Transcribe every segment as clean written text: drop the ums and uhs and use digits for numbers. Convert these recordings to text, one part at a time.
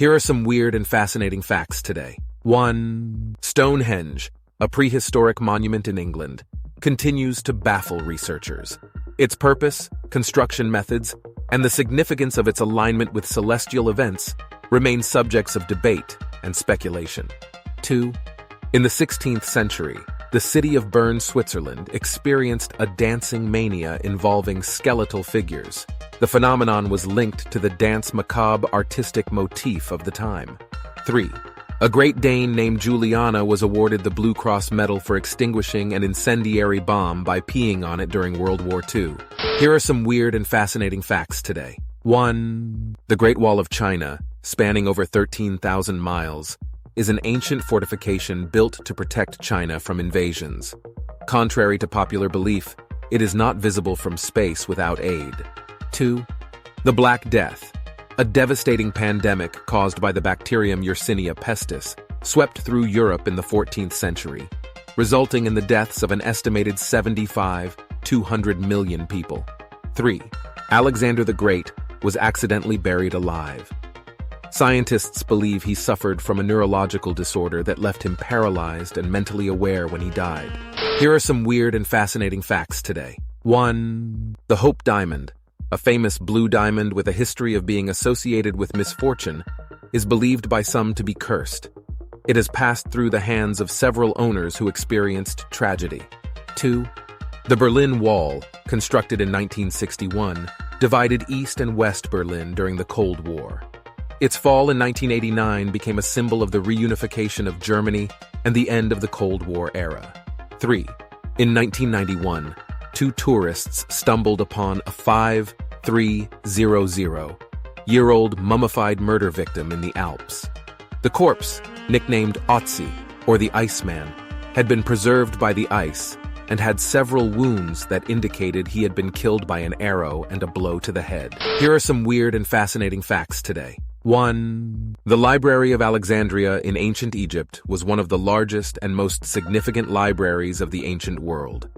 Here are some weird and fascinating facts today. 1. Stonehenge, a prehistoric monument in England, continues to baffle researchers. Its purpose, construction methods, and the significance of its alignment with celestial events remain subjects of debate and speculation. 2. In the 16th century, the city of Bern, Switzerland, experienced a dancing mania involving skeletal figures. The phenomenon was linked to the dance macabre artistic motif of the time. 3. A Great Dane named Juliana was awarded the Blue Cross Medal for extinguishing an incendiary bomb by peeing on it during World War II. Here are some weird and fascinating facts today. 1. The Great Wall of China, spanning over 13,000 miles, is an ancient fortification built to protect China from invasions. Contrary to popular belief, it is not visible from space without aid. 2. The Black Death, a devastating pandemic caused by the bacterium Yersinia pestis, swept through Europe in the 14th century, resulting in the deaths of an estimated 200 million people. 3. Alexander the Great was accidentally buried alive. Scientists believe he suffered from a neurological disorder that left him paralyzed and mentally aware when he died. Here are some weird and fascinating facts today. 1. The Hope Diamond, a famous blue diamond with a history of being associated with misfortune, is believed by some to be cursed. It has passed through the hands of several owners who experienced tragedy. 2. The Berlin Wall, constructed in 1961, divided East and West Berlin during the Cold War. Its fall in 1989 became a symbol of the reunification of Germany and the end of the Cold War era. 3. In 1991, two tourists stumbled upon a 5300-year-old mummified murder victim in the Alps. The corpse, nicknamed Otzi, or the Iceman, had been preserved by the ice and had several wounds that indicated he had been killed by an arrow and a blow to the head. Here are some weird and fascinating facts today. 1. The Library of Alexandria in ancient Egypt was one of the largest and most significant libraries of the ancient world.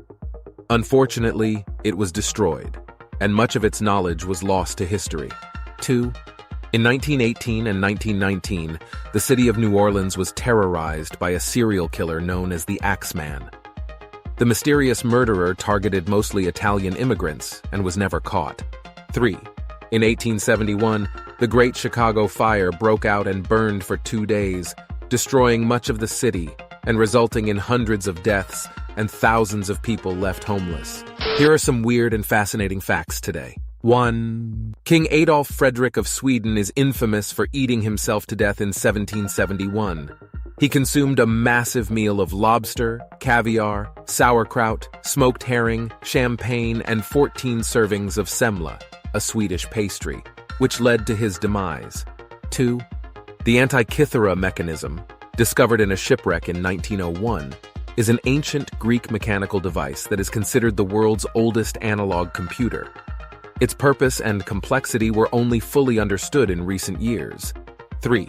Unfortunately, it was destroyed, and much of its knowledge was lost to history. 2. In 1918 and 1919, the city of New Orleans was terrorized by a serial killer known as the Axeman. The mysterious murderer targeted mostly Italian immigrants and was never caught. 3. In 1871, the Great Chicago Fire broke out and burned for 2 days, destroying much of the city and resulting in hundreds of deaths and thousands of people left homeless. Here are some weird and fascinating facts today. 1. King Adolf Frederick of Sweden is infamous for eating himself to death in 1771. He consumed a massive meal of lobster, caviar, sauerkraut, smoked herring, champagne, and 14 servings of semla, a Swedish pastry, which led to his demise. 2. The Antikythera mechanism, discovered in a shipwreck in 1901, is an ancient Greek mechanical device that is considered the world's oldest analog computer. Its purpose and complexity were only fully understood in recent years. 3.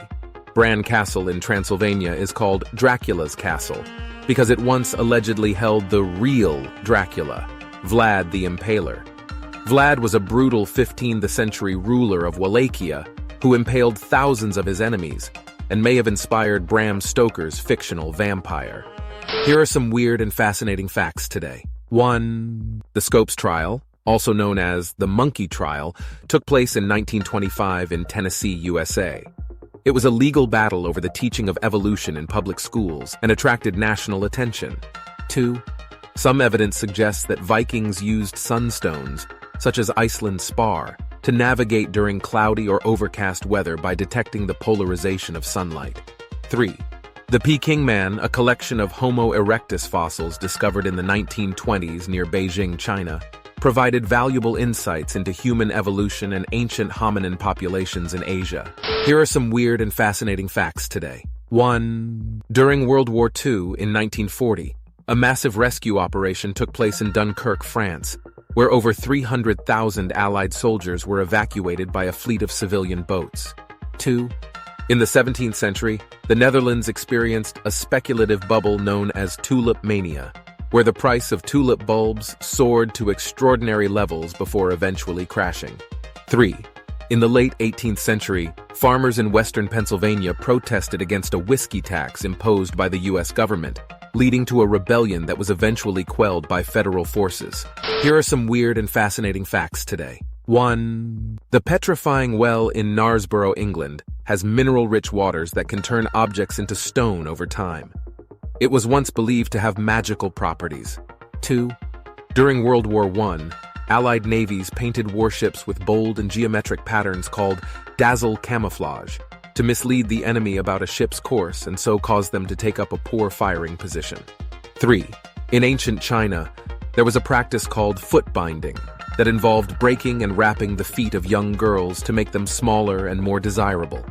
Bran Castle in Transylvania is called Dracula's Castle because it once allegedly held the real Dracula, Vlad the Impaler. Vlad was a brutal 15th century ruler of Wallachia who impaled thousands of his enemies and may have inspired Bram Stoker's fictional vampire. Here are some weird and fascinating facts today. 1. The Scopes trial, also known as the Monkey Trial, took place in 1925 in Tennessee, USA. It was a legal battle over the teaching of evolution in public schools and attracted national attention. 2. Some evidence suggests that Vikings used sunstones, such as Iceland spar, to navigate during cloudy or overcast weather by detecting the polarization of sunlight. 3. The Peking Man, a collection of Homo erectus fossils discovered in the 1920s near Beijing, China, provided valuable insights into human evolution and ancient hominin populations in Asia. Here are some weird and fascinating facts today. 1. During World War II in 1940, a massive rescue operation took place in Dunkirk, France, where over 300,000 Allied soldiers were evacuated by a fleet of civilian boats. 2. In the 17th century, the Netherlands experienced a speculative bubble known as tulip mania, where the price of tulip bulbs soared to extraordinary levels before eventually crashing. 3. In the late 18th century, farmers in western Pennsylvania protested against a whiskey tax imposed by the U.S. government, leading to a rebellion that was eventually quelled by federal forces. Here are some weird and fascinating facts today. 1. The petrifying well in Knaresborough, England, has mineral-rich waters that can turn objects into stone over time. It was once believed to have magical properties. 2. During World War I, Allied navies painted warships with bold and geometric patterns called dazzle camouflage to mislead the enemy about a ship's course and so cause them to take up a poor firing position. 3. In ancient China, there was a practice called foot binding that involved breaking and wrapping the feet of young girls to make them smaller and more desirable.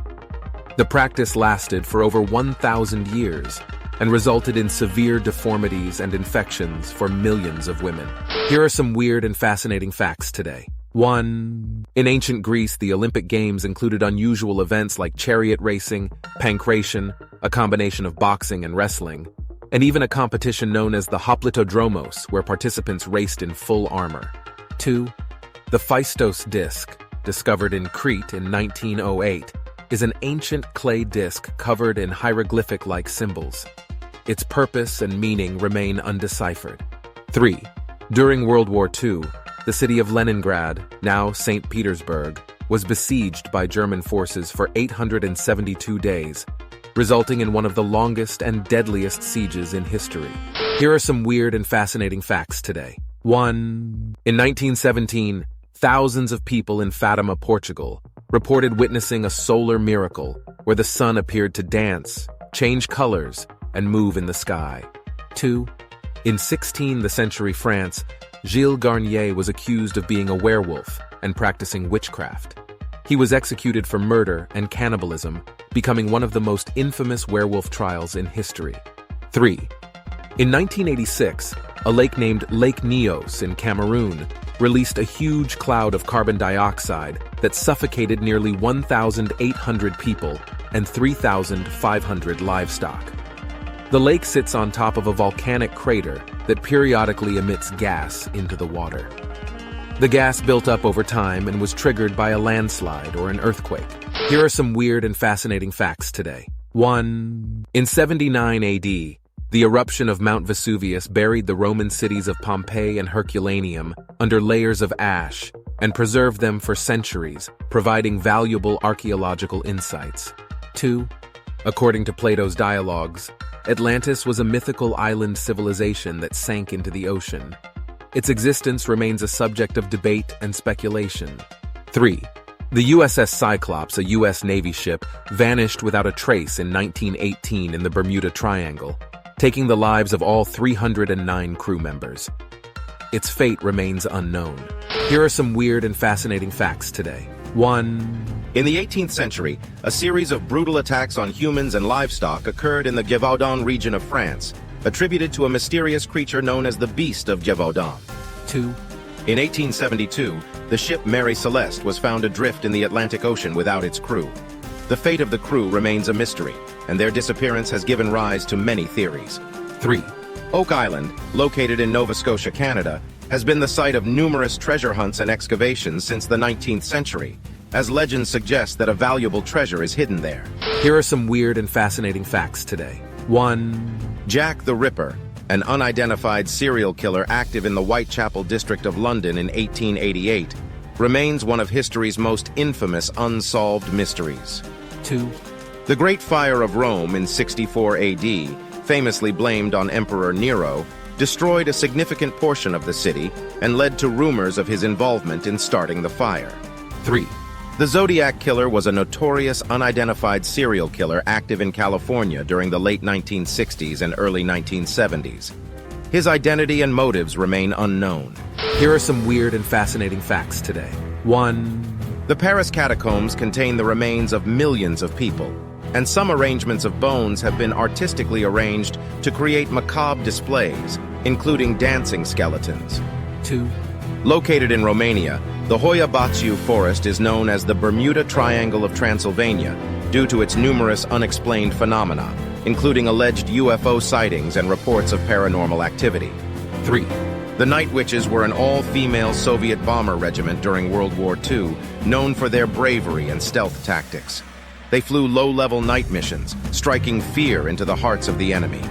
The practice lasted for over 1,000 years and resulted in severe deformities and infections for millions of women. Here are some weird and fascinating facts today. 1. In ancient Greece, the Olympic Games included unusual events like chariot racing, pankration, a combination of boxing and wrestling, and even a competition known as the hoplitodromos, where participants raced in full armor. 2. The Phaistos disc, discovered in Crete in 1908, is an ancient clay disc covered in hieroglyphic-like symbols. Its purpose and meaning remain undeciphered. 3. During World War II, the city of Leningrad, now St. Petersburg, was besieged by German forces for 872 days, resulting in one of the longest and deadliest sieges in history. Here are some weird and fascinating facts today. 1. In 1917, thousands of people in Fatima, Portugal, reported witnessing a solar miracle where the sun appeared to dance, change colors, and move in the sky. 2. In 16th century France, Gilles Garnier was accused of being a werewolf and practicing witchcraft. He was executed for murder and cannibalism, becoming one of the most infamous werewolf trials in history. 3. In 1986, a lake named Lake Nyos in Cameroon released a huge cloud of carbon dioxide that suffocated nearly 1,800 people and 3,500 livestock. The lake sits on top of a volcanic crater that periodically emits gas into the water. The gas built up over time and was triggered by a landslide or an earthquake. Here are some weird and fascinating facts today. 1. In 79 AD, the eruption of Mount Vesuvius buried the Roman cities of Pompeii and Herculaneum under layers of ash and preserved them for centuries, providing valuable archaeological insights. 2. According to Plato's dialogues, Atlantis was a mythical island civilization that sank into the ocean. Its existence remains a subject of debate and speculation. 3. The USS Cyclops, a U.S. Navy ship, vanished without a trace in 1918 in the Bermuda Triangle, taking the lives of all 309 crew members. Its fate remains unknown. Here are some weird and fascinating facts today. 1. In the 18th century, a series of brutal attacks on humans and livestock occurred in the Gévaudan region of France, attributed to a mysterious creature known as the Beast of Gévaudan. 2. In 1872, the ship Mary Celeste was found adrift in the Atlantic Ocean without its crew. The fate of the crew remains a mystery, and their disappearance has given rise to many theories. 3. Oak Island, located in Nova Scotia, Canada, has been the site of numerous treasure hunts and excavations since the 19th century, as legends suggest that a valuable treasure is hidden there. Here are some weird and fascinating facts today. 1. Jack the Ripper, an unidentified serial killer active in the Whitechapel district of London in 1888, remains one of history's most infamous unsolved mysteries. 2. The Great Fire of Rome in 64 AD, famously blamed on Emperor Nero, destroyed a significant portion of the city and led to rumors of his involvement in starting the fire. 3. The Zodiac Killer was a notorious unidentified serial killer active in California during the late 1960s and early 1970s. His identity and motives remain unknown. Here are some weird and fascinating facts today. 1. The Paris catacombs contain the remains of millions of people, and some arrangements of bones have been artistically arranged to create macabre displays, including dancing skeletons. 2. Located in Romania, the Hoia Baciu forest is known as the Bermuda Triangle of Transylvania due to its numerous unexplained phenomena, including alleged UFO sightings and reports of paranormal activity. 3. The Night Witches were an all-female Soviet bomber regiment during World War II, known for their bravery and stealth tactics. They flew low-level night missions, striking fear into the hearts of the enemy.